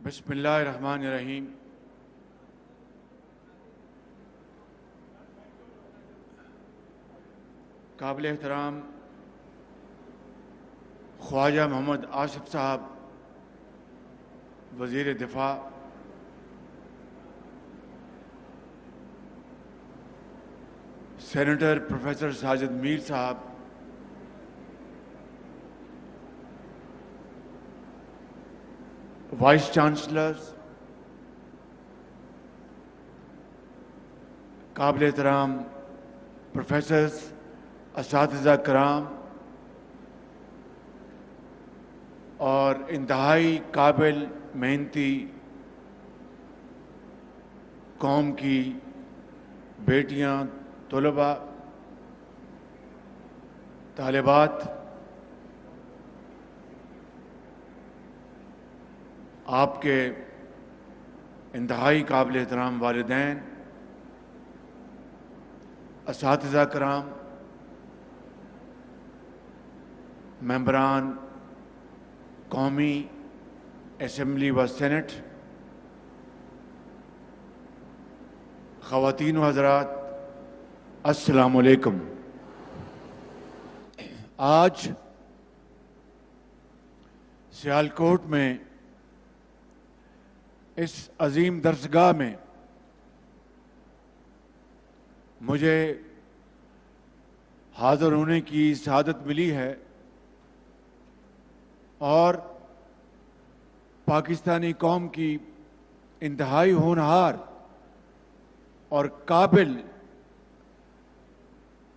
بسم اللہ الرحمن الرحیم۔ قابل احترام خواجہ محمد آصف صاحب وزیر دفاع، سینیٹر پروفیسر ساجد میر صاحب، وائس چانسلرز، قابل احترام پروفیسرز، اساتذہ کرام اور انتہائی قابل محنتی قوم کی بیٹیاں، طلباء، طالبات، آپ کے انتہائی قابل احترام والدین، اساتذہ کرام، ممبران قومی اسمبلی و سینٹ، خواتین و حضرات، السلام علیکم۔ آج سیالکوٹ میں اس عظیم درسگاہ میں مجھے حاضر ہونے کی سعادت ملی ہے اور پاکستانی قوم کی انتہائی ہونہار اور قابل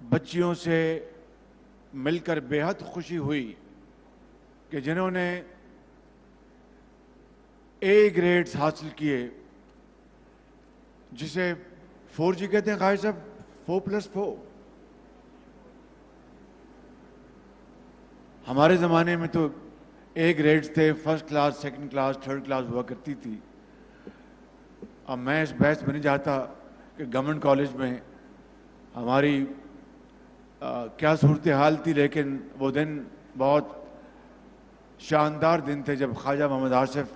بچیوں سے مل کر بے حد خوشی ہوئی کہ جنہوں نے اے گریڈز حاصل کیے، جسے 4G کہتے ہیں قائد صاحب، 4+4۔ ہمارے زمانے میں تو اے گریڈز تھے، first class, second class, third class ہوا کرتی تھی۔ اب میں اس بحث میں نہیں جاتا کہ گورنمنٹ کالج میں ہماری کیا صورتحال تھی، لیکن وہ دن بہت شاندار دن تھے جب خواجہ محمد آصف،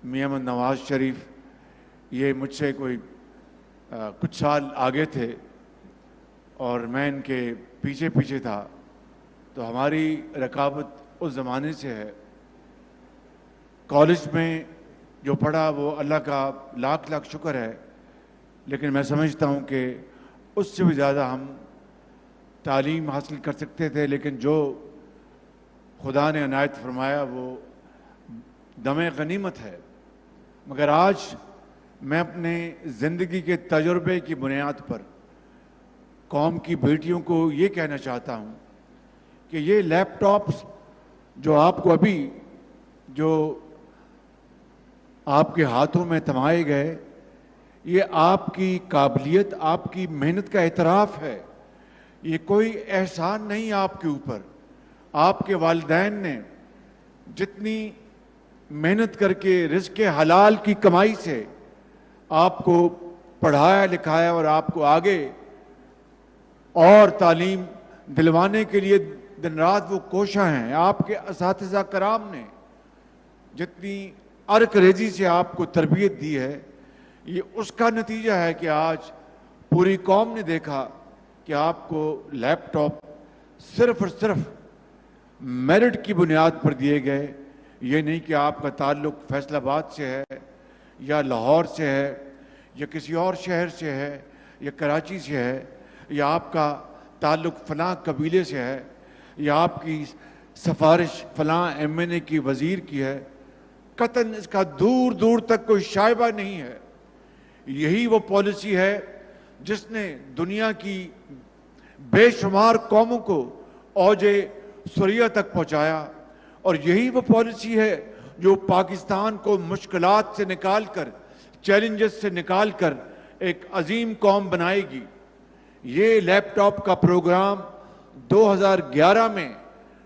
میاں محمد نواز شریف یہ مجھ سے کوئی کچھ سال آگے تھے اور میں ان کے پیچھے پیچھے تھا، تو ہماری رقابت اس زمانے سے ہے۔ کالج میں جو پڑھا وہ اللہ کا لاکھ لاکھ شکر ہے، لیکن میں سمجھتا ہوں کہ اس سے بھی زیادہ ہم تعلیم حاصل کر سکتے تھے، لیکن جو خدا نے عنایت فرمایا وہ دم غنیمت ہے۔ مگر آج میں اپنے زندگی کے تجربے کی بنیاد پر قوم کی بیٹیوں کو یہ کہنا چاہتا ہوں کہ یہ لیپ ٹاپس جو آپ کو ابھی جو آپ کے ہاتھوں میں تھمائے گئے، یہ آپ کی قابلیت، آپ کی محنت کا اعتراف ہے۔ یہ کوئی احسان نہیں آپ کے اوپر۔ آپ کے والدین نے جتنی محنت کر کے رزق حلال کی کمائی سے آپ کو پڑھایا لکھایا اور آپ کو آگے اور تعلیم دلوانے کے لیے دن رات وہ کوشاں ہیں۔ آپ کے اساتذہ کرام نے جتنی عرق ریزی سے آپ کو تربیت دی ہے، یہ اس کا نتیجہ ہے کہ آج پوری قوم نے دیکھا کہ آپ کو لیپ ٹاپ صرف اور صرف میرٹ کی بنیاد پر دیے گئے۔ یہ نہیں کہ آپ کا تعلق فیصل آباد سے ہے یا لاہور سے ہے یا کسی اور شہر سے ہے یا کراچی سے ہے یا آپ کا تعلق فلاں قبیلے سے ہے یا آپ کی سفارش فلاں MNA کی وزیر کی ہے۔ قطعاً اس کا دور دور تک کوئی شائبہ نہیں ہے۔ یہی وہ پالیسی ہے جس نے دنیا کی بے شمار قوموں کو اوج سریہ تک پہنچایا، اور یہی وہ پالیسی ہے جو پاکستان کو مشکلات سے نکال کر، چیلنجز سے نکال کر ایک عظیم قوم بنائے گی۔ یہ لیپ ٹاپ کا پروگرام 2011 میں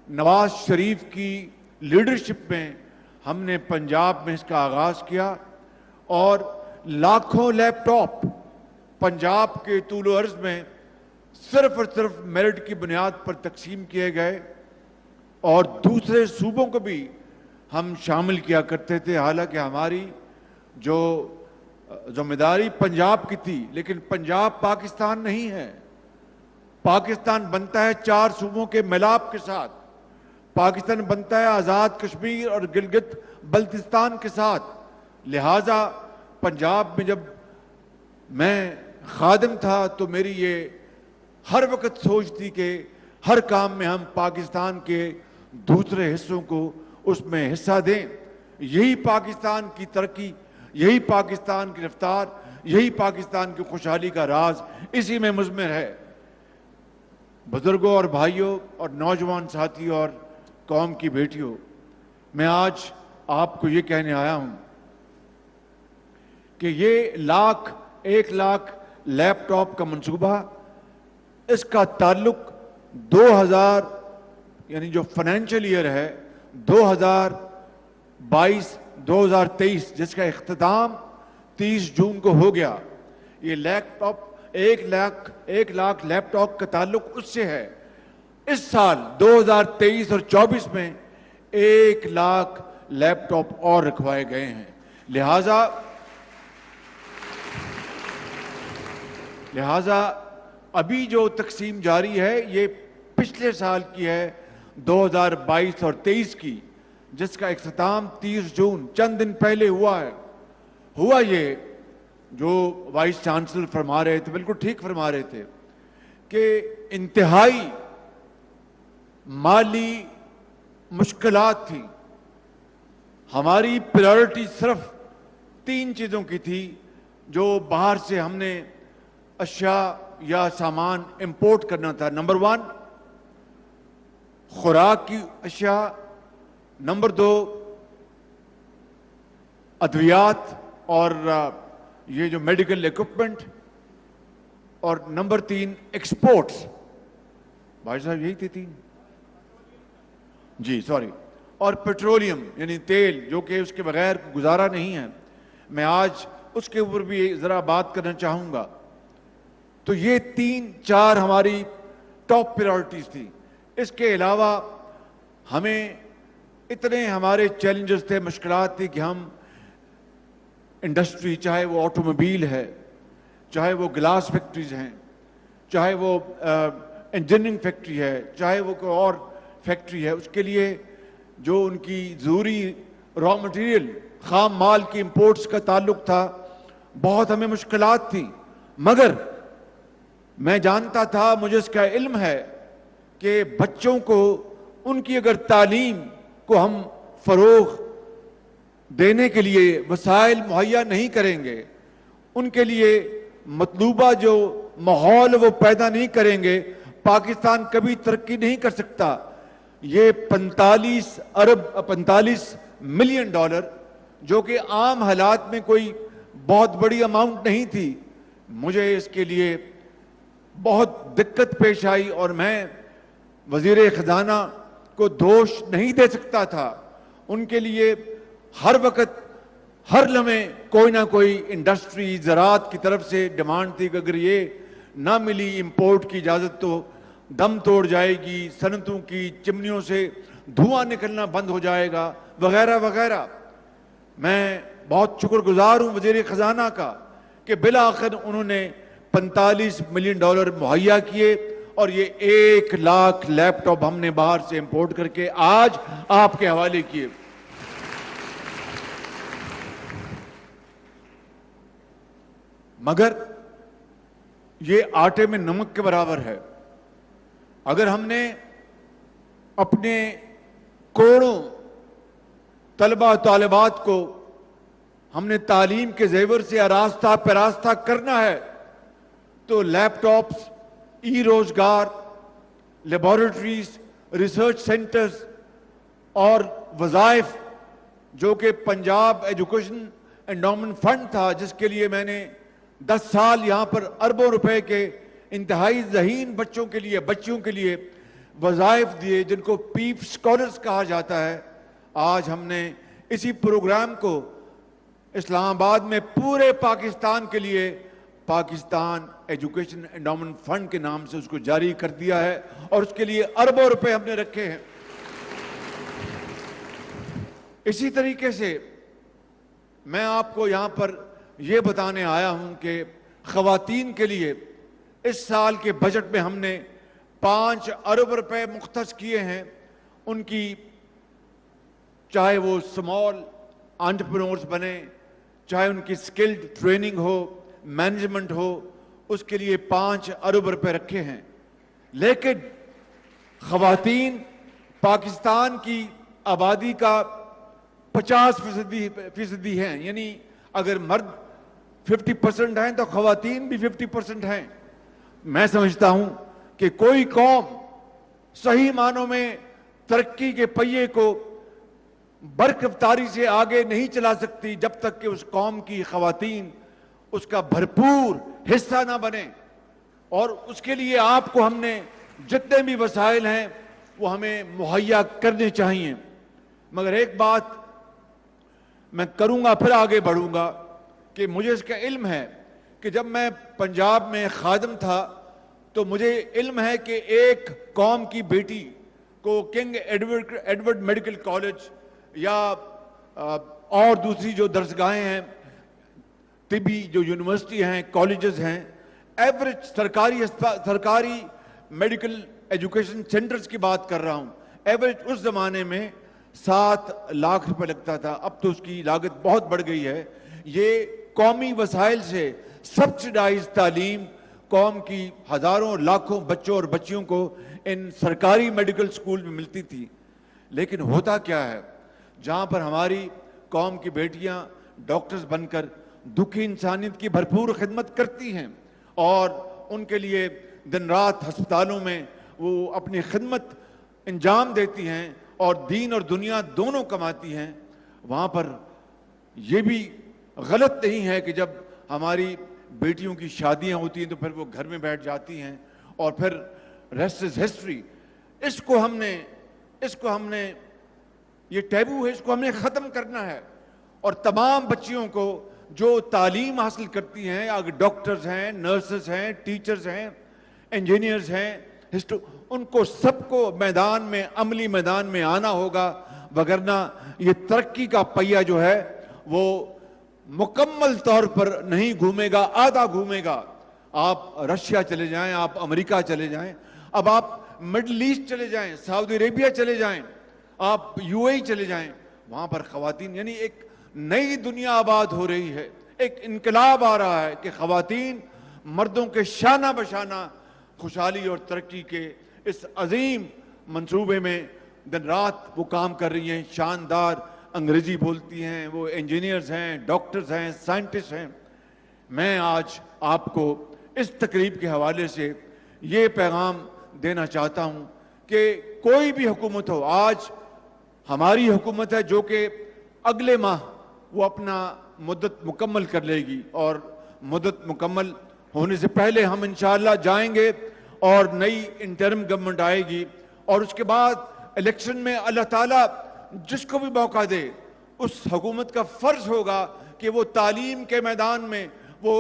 نواز شریف کی لیڈرشپ میں ہم نے پنجاب میں اس کا آغاز کیا، اور لاکھوں لیپ ٹاپ پنجاب کے طول و عرض میں صرف اور صرف میرٹ کی بنیاد پر تقسیم کیے گئے، اور دوسرے صوبوں کو بھی ہم شامل کیا کرتے تھے، حالانکہ ہماری جو ذمہ داری پنجاب کی تھی، لیکن پنجاب پاکستان نہیں ہے۔ پاکستان بنتا ہے 4 صوبوں کے ملاپ کے ساتھ، پاکستان بنتا ہے آزاد کشمیر اور گلگت بلتستان کے ساتھ۔ لہٰذا پنجاب میں جب میں خادم تھا تو میری یہ ہر وقت سوچ تھی کہ ہر کام میں ہم پاکستان کے دوسرے حصوں کو اس میں حصہ دیں۔ یہی پاکستان کی ترقی، یہی پاکستان کی رفتار، یہی پاکستان کی خوشحالی کا راز اسی میں مضمر ہے۔ بزرگوں اور بھائیوں اور نوجوان ساتھیوں اور قوم کی بیٹیوں، میں آج آپ کو یہ کہنے آیا ہوں کہ یہ 1 لاکھ لیپ ٹاپ کا منصوبہ، اس کا تعلق 2000 یعنی جو فائنینشیل ایئر ہے 2022-2023 جس کا اختتام 30 جون کو ہو گیا، یہ لیپ ٹاپ 1 لاکھ لیپ ٹاپ کا تعلق اس سے ہے۔ اس سال 2023 اور 24 میں 1 لاکھ لیپ ٹاپ اور رکھوائے گئے ہیں۔ لہٰذا ابھی جو تقسیم جاری ہے یہ پچھلے سال کی ہے، 2022 اور 23 کی، جس کا اختتام 30 جون چند دن پہلے ہوا ہے۔ ہوا یہ جو وائس چانسلر فرما رہے تھے، بالکل ٹھیک فرما رہے تھے کہ انتہائی مالی مشکلات تھیں۔ ہماری پریورٹی صرف 3 چیزوں کی تھی جو باہر سے ہم نے اشیاء یا سامان امپورٹ کرنا تھا۔ نمبر 1 خوراک کی اشیاء، نمبر 2 ادویات اور یہ جو میڈیکل ایکوپمنٹ، اور نمبر 3 ایکسپورٹس۔ بھائی صاحب یہی تھی 3 جی سوری، اور پیٹرولیم یعنی تیل، جو کہ اس کے بغیر گزارا نہیں ہے۔ میں آج اس کے اوپر بھی ذرا بات کرنا چاہوں گا۔ تو یہ 3-4 ہماری ٹاپ پریورٹیز تھی۔ اس کے علاوہ ہمیں اتنے ہمارے چیلنجز تھے، مشکلات تھی کہ ہم انڈسٹری، چاہے وہ آٹو موبائل ہے، چاہے وہ گلاس فیکٹریز ہیں، چاہے وہ انجینئرنگ فیکٹری ہے، چاہے وہ کوئی اور فیکٹری ہے، اس کے لیے جو ان کی ضروری را مٹیریل، خام مال کی امپورٹس کا تعلق تھا، بہت ہمیں مشکلات تھیں۔ مگر میں جانتا تھا، مجھے اس کا علم ہے کہ بچوں کو ان کی اگر تعلیم کو ہم فروغ دینے کے لیے وسائل مہیا نہیں کریں گے، ان کے لیے مطلوبہ جو ماحول وہ پیدا نہیں کریں گے، پاکستان کبھی ترقی نہیں کر سکتا۔ یہ 45 ملین ڈالر جو کہ عام حالات میں کوئی بہت بڑی اماؤنٹ نہیں تھی، مجھے اس کے لیے بہت دقت پیش آئی اور میں وزیر خزانہ کو دوش نہیں دے سکتا تھا۔ ان کے لیے ہر وقت ہر لمحے کوئی نہ کوئی انڈسٹری، زراعت کی طرف سے ڈیمانڈ تھی کہ اگر یہ نہ ملی امپورٹ کی اجازت تو دم توڑ جائے گی، صنعتوں کی چمنیوں سے دھواں نکلنا بند ہو جائے گا، وغیرہ وغیرہ۔ میں بہت شکر گزار ہوں وزیر خزانہ کا کہ بالآخر انہوں نے 45 ملین ڈالر مہیا کیے، اور یہ 1 لاکھ لیپ ٹاپ ہم نے باہر سے امپورٹ کر کے آج آپ کے حوالے کیے۔ مگر یہ آٹے میں نمک کے برابر ہے۔ اگر ہم نے اپنے کروڑوں طلبہ طالبات کو ہم نے تعلیم کے زیور سے آراستہ پیراستہ کرنا ہے تو لیپ ٹاپس، ای روزگار، لیبارٹریز، ریسرچ سینٹرز اور وظائف، جو کہ پنجاب ایجوکیشن انڈومنٹ فنڈ تھا، جس کے لیے میں نے 10 سال یہاں پر اربوں روپے کے انتہائی ذہین بچوں کے لیے، بچیوں کے لیے وظائف دیے، جن کو پیپ سکولرز کہا جاتا ہے۔ آج ہم نے اسی پروگرام کو اسلام آباد میں پورے پاکستان کے لیے پاکستان ایجوکیشن انڈومنٹ فنڈ کے نام سے اس کو جاری کر دیا ہے، اور اس کے لیے اربوں روپے ہم نے رکھے ہیں۔ اسی طریقے سے میں آپ کو یہاں پر یہ بتانے آیا ہوں کہ خواتین کے لیے اس سال کے بجٹ میں ہم نے 5 ارب روپے مختص کیے ہیں. ان کی چاہے وہ اسمال انٹرپرینورز بنے, چاہے ان کی سکلڈ ٹریننگ ہو, مینجمنٹ ہو, اس کے لیے 5 ارب روپے رکھے ہیں. لیکن خواتین پاکستان کی آبادی کا 50% ہیں, یعنی اگر مرد 50% ہیں تو خواتین بھی 50% ہیں. میں سمجھتا ہوں کہ کوئی قوم صحیح معنوں میں ترقی کے پہیے کو برکفتاری سے آگے نہیں چلا سکتی جب تک کہ اس قوم کی خواتین اس کا بھرپور حصہ نہ بنے. اور اس کے لیے آپ کو ہم نے جتنے بھی وسائل ہیں وہ ہمیں مہیا کرنے چاہیے. مگر ایک بات میں کروں گا, پھر آگے بڑھوں گا, کہ مجھے اس کا علم ہے کہ جب میں پنجاب میں خادم تھا تو مجھے علم ہے کہ ایک قوم کی بیٹی کو کنگ ایڈورڈ میڈیکل کالج یا اور دوسری جو درسگاہیں ہیں, طبی جو یونیورسٹی ہیں, کالجز ہیں, ایوریج سرکاری میڈیکل ایجوکیشن سینٹرز کی بات کر رہا ہوں, ایوریج اس زمانے میں 7 لاکھ روپے لگتا تھا. اب تو اس کی لاگت بہت بڑھ گئی ہے. یہ قومی وسائل سے سبسڈائز تعلیم قوم کی ہزاروں لاکھوں بچوں اور بچیوں کو ان سرکاری میڈیکل سکول میں ملتی تھی. لیکن ہوتا کیا ہے, جہاں پر ہماری قوم کی بیٹیاں ڈاکٹرز بن کر دکھی انسانیت کی بھرپور خدمت کرتی ہیں اور ان کے لیے دن رات ہسپتالوں میں وہ اپنی خدمت انجام دیتی ہیں اور دین اور دنیا دونوں کماتی ہیں, وہاں پر یہ بھی غلط نہیں ہے کہ جب ہماری بیٹیوں کی شادیاں ہوتی ہیں تو پھر وہ گھر میں بیٹھ جاتی ہیں اور پھر ریسٹ از ہسٹری. اس کو ہم نے یہ ٹیبو ہے, اس کو ہم نے ختم کرنا ہے. اور تمام بچیوں کو جو تعلیم حاصل کرتی ہیں, اگر ڈاکٹرز ہیں, نرسز ہیں, ٹیچرز ہیں, انجینئرز ہیں, ان کو سب کو میدان میں, عملی میدان میں آنا ہوگا, وگرنہ یہ ترقی کا پہیہ جو ہے وہ مکمل طور پر نہیں گھومے گا, آدھا گھومے گا. آپ رشیا چلے جائیں, آپ امریکہ چلے جائیں, اب آپ مڈل ایسٹ چلے جائیں, سعودی عربیہ چلے جائیں, آپ یو اے چلے جائیں, وہاں پر خواتین, یعنی ایک نئی دنیا آباد ہو رہی ہے, ایک انقلاب آ رہا ہے کہ خواتین مردوں کے شانہ بشانہ خوشحالی اور ترقی کے اس عظیم منصوبے میں دن رات وہ کام کر رہی ہیں. شاندار انگریزی بولتی ہیں, وہ انجینئرز ہیں, ڈاکٹرز ہیں, سائنٹسٹ ہیں. میں آج آپ کو اس تقریب کے حوالے سے یہ پیغام دینا چاہتا ہوں کہ کوئی بھی حکومت ہو, آج ہماری حکومت ہے جو کہ اگلے ماہ وہ اپنا مدت مکمل کر لے گی, اور مدت مکمل ہونے سے پہلے ہم انشاءاللہ جائیں گے اور نئی انٹرم گورنمنٹ آئے گی, اور اس کے بعد الیکشن میں اللہ تعالیٰ جس کو بھی موقع دے اس حکومت کا فرض ہوگا کہ وہ تعلیم کے میدان میں وہ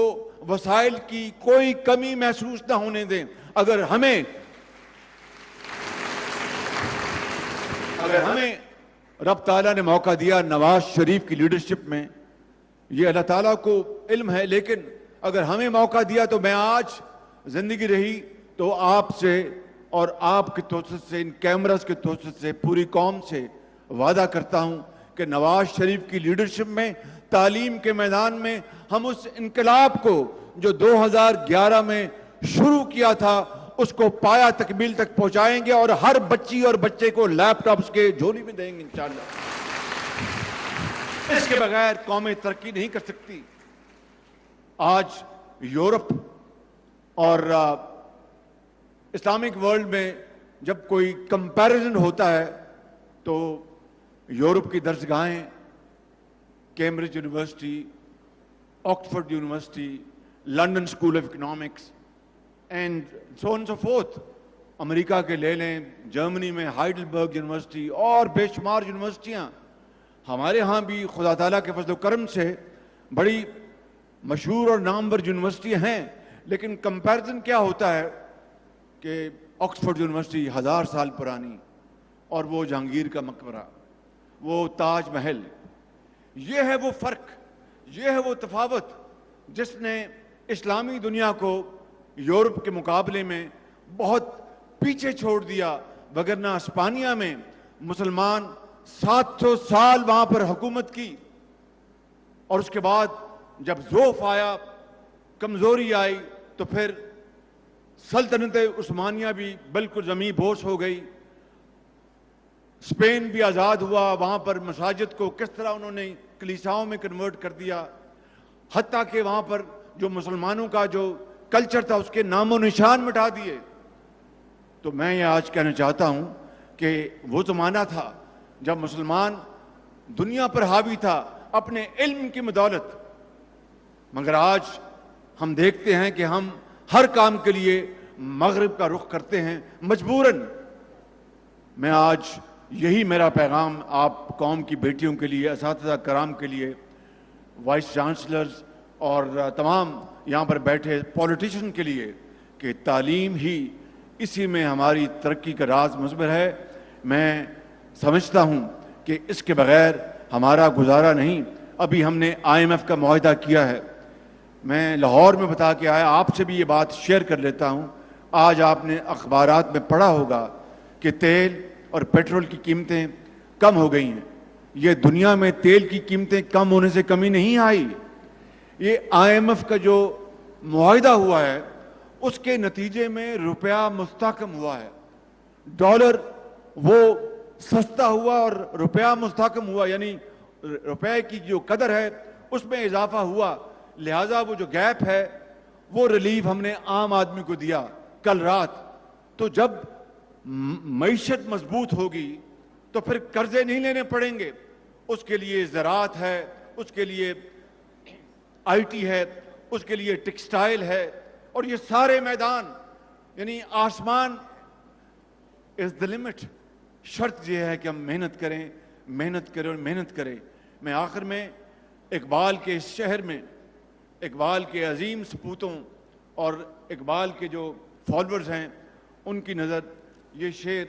وسائل کی کوئی کمی محسوس نہ ہونے دیں. اگر ہمیں رب تعالیٰ نے موقع دیا نواز شریف کی لیڈرشپ میں, یہ اللہ تعالیٰ کو علم ہے, لیکن اگر ہمیں موقع دیا تو میں آج زندگی رہی تو آپ سے اور آپ کے توسط سے, ان کیمراز کے توسط سے, پوری قوم سے وعدہ کرتا ہوں کہ نواز شریف کی لیڈرشپ میں تعلیم کے میدان میں ہم اس انقلاب کو جو 2011 میں شروع کیا تھا اس کو پایا تکمیل تک پہنچائیں گے, اور ہر بچی اور بچے کو لیپ ٹاپس کے جھولی میں دیں گے انشاءاللہ. اس کے بغیر قومیں ترقی نہیں کر سکتی. آج یورپ اور اسلامک ورلڈ میں جب کوئی کمپیریزن ہوتا ہے تو یورپ کی درسگاہیں, Cambridge university, Oxford university, London school of economics and so on so forth, America کے لے لیں, جرمنی میں ہائیڈلبرگ یونیورسٹی اور بے شمار یونیورسٹیاں. ہمارے ہاں بھی خدا تعالیٰ کے فضل و کرم سے بڑی مشہور اور نامور یونیورسٹیاں ہیں, لیکن کمپیریزن کیا ہوتا ہے کہ آکسفورڈ یونیورسٹی 1000 سال پرانی, اور وہ جہانگیر کا مقبرہ, وہ تاج محل. یہ ہے وہ فرق, یہ ہے وہ تفاوت جس نے اسلامی دنیا کو یورپ کے مقابلے میں بہت پیچھے چھوڑ دیا. وگرنہ اسپانیہ میں مسلمان 700 سال وہاں پر حکومت کی, اور اس کے بعد جب ضعف آیا, کمزوری آئی, تو پھر سلطنت عثمانیہ بھی بالکل زمیں بوس ہو گئی. اسپین بھی آزاد ہوا, وہاں پر مساجد کو کس طرح انہوں نے کلیساؤں میں کنورٹ کر دیا, حتیٰ کہ وہاں پر جو مسلمانوں کا جو کلچر تھا اس کے نام و نشان مٹا دیے. تو میں یہ آج کہنا چاہتا ہوں کہ وہ زمانہ تھا جب مسلمان دنیا پر حاوی تھا اپنے علم کی بدولت, مگر آج ہم دیکھتے ہیں کہ ہم ہر کام کے لیے مغرب کا رخ کرتے ہیں مجبوراً. میں آج یہی میرا پیغام آپ قوم کی بیٹیوں کے لیے, اساتذہ کرام کے لیے, وائس چانسلرز اور تمام یہاں پر بیٹھے پولیٹیشن کے لیے, کہ تعلیم ہی اسی میں ہماری ترقی کا راز مضمر ہے. میں سمجھتا ہوں کہ اس کے بغیر ہمارا گزارا نہیں. ابھی ہم نے IMF کا معاہدہ کیا ہے, میں لاہور میں بتا کے آیا, آپ سے بھی یہ بات شیئر کر لیتا ہوں. آج آپ نے اخبارات میں پڑھا ہوگا کہ تیل اور پیٹرول کی قیمتیں کم ہو گئی ہیں. یہ دنیا میں تیل کی قیمتیں کم ہونے سے کمی نہیں آئی, یہ IMF کا جو معاہدہ ہوا ہے اس کے نتیجے میں روپیہ مستحکم ہوا ہے. ڈالر وہ سستا ہوا اور روپیہ مستحکم ہوا, یعنی روپے کی جو قدر ہے اس میں اضافہ ہوا. لہٰذا وہ جو گیپ ہے وہ ریلیف ہم نے عام آدمی کو دیا کل رات. تو جب معیشت مضبوط ہوگی تو پھر قرضے نہیں لینے پڑیں گے. اس کے لیے زراعت ہے, اس کے لیے IT ہے, اس کے لیے ٹیکسٹائل ہے, اور یہ سارے میدان, یعنی آسمان از the limit. شرط یہ ہے کہ ہم محنت کریں, محنت کریں اور محنت کریں. میں آخر میں اقبال کے اس شہر میں, اقبال کے عظیم سپوتوں اور اقبال کے جو فالورز ہیں ان کی نظر یہ شعر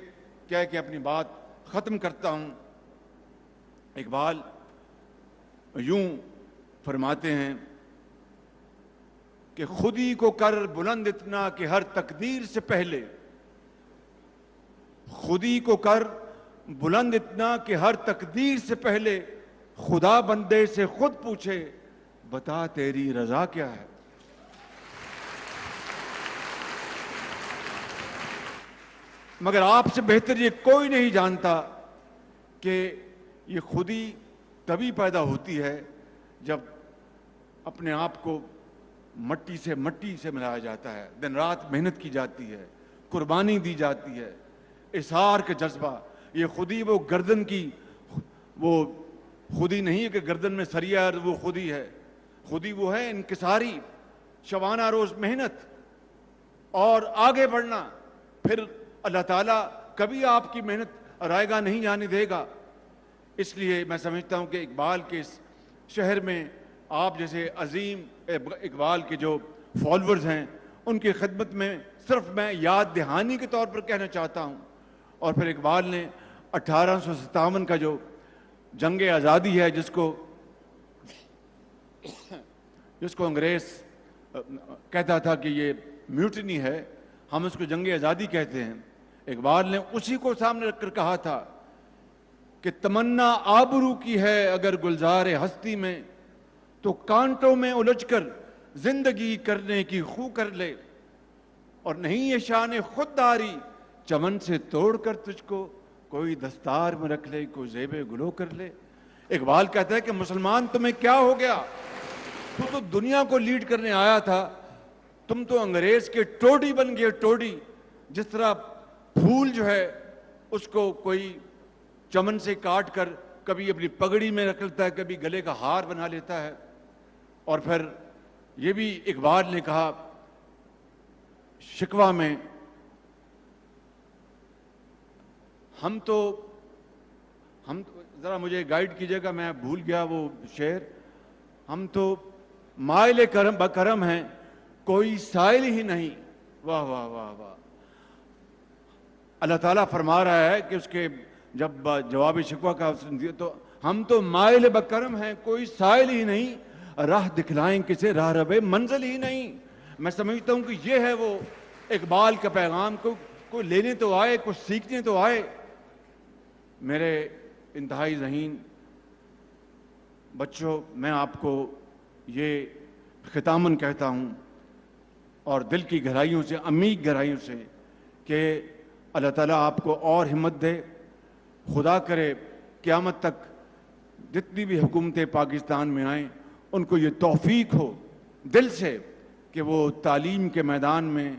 کہہ کے اپنی بات ختم کرتا ہوں. اقبال یوں فرماتے ہیں کہ خودی کو کر بلند اتنا کہ ہر تقدیر سے پہلے, خودی کو کر بلند اتنا کہ ہر تقدیر سے پہلے خدا بندے سے خود پوچھے بتا تیری رضا کیا ہے. مگر آپ سے بہتر یہ کوئی نہیں جانتا کہ یہ خودی تبھی پیدا ہوتی ہے جب اپنے آپ کو مٹی سے ملایا جاتا ہے, دن رات محنت کی جاتی ہے, قربانی دی جاتی ہے, اثار کا جذبہ. یہ خودی وہ گردن کی وہ خودی نہیں ہے کہ گردن میں سریا وہ خودی ہے. خودی وہ ہے انکساری, شبانہ روز محنت اور آگے بڑھنا. پھر اللہ تعالیٰ کبھی آپ کی محنت رائیگاں نہیں جانے دے گا. اس لیے میں سمجھتا ہوں کہ اقبال کے اس شہر میں آپ جیسے عظیم اقبال کے جو فالورز ہیں ان کی خدمت میں صرف میں یاد دہانی کے طور پر کہنا چاہتا ہوں. اور پھر اقبال نے 1857 کا جو جنگ آزادی ہے جس کو انگریز کہتا تھا کہ یہ میوٹنی ہے, ہم اس کو جنگ آزادی کہتے ہیں. اقبال نے اسی کو سامنے رکھ کر کہا تھا کہ تمنا آبرو کی ہے اگر گلزار ہستی میں, تو کانٹوں میں الجھ کر زندگی کرنے کی خو کر لے. اور نہیں یہ شان خودداری چمن سے توڑ کر تجھ کو کوئی دستار میں رکھ لے, کوئی زیب گلو کر لے. اقبال کہتا ہے کہ مسلمان تمہیں کیا ہو گیا, تو دنیا کو لیڈ کرنے آیا تھا, تم تو انگریز کے ٹوڈی بن گئے. ٹوڈی جس طرح پھول جو ہے اس کو کوئی چمن سے کاٹ کر کبھی اپنی پگڑی میں رکھ لیتا ہے, کبھی گلے کا ہار بنا لیتا ہے. اور پھر یہ بھی اقبال نے کہا شکوہ میں, ہم تو ذرا مجھے گائیڈ کیجئے گا, میں بھول گیا وہ شعر. ہم تو مائل کرم بکرم ہیں, کوئی سائل ہی نہیں. واہ واہ واہ واہ. اللہ تعالیٰ فرما رہا ہے کہ اس کے جب جواب شکوہ کا تو ہم تو مائل بکرم ہیں، کوئی سائل ہی نہیں، راہ دکھلائیں کسے راہ رہے منزل ہی نہیں۔ میں سمجھتا ہوں کہ یہ ہے وہ اقبال کا پیغام، کوئی لینے تو آئے، کچھ سیکھنے تو آئے۔ میرے انتہائی ذہین بچوں، میں آپ کو یہ ختاماً کہتا ہوں اور دل کی گہرائیوں سے، عمیق گہرائیوں سے، کہ اللہ تعالیٰ آپ کو اور ہمت دے۔ خدا کرے قیامت تک جتنی بھی حکومتیں پاکستان میں آئیں ان کو یہ توفیق ہو دل سے کہ وہ تعلیم کے میدان میں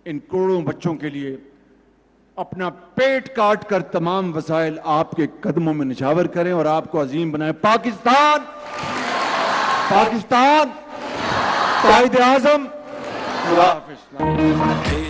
ان کروڑوں بچوں کے لیے اپنا پیٹ کاٹ کر تمام وسائل آپ کے قدموں میں نچھاور کریں اور آپ کو عظیم بنائیں۔ پاکستان قائد اعظم، خدا حافظ۔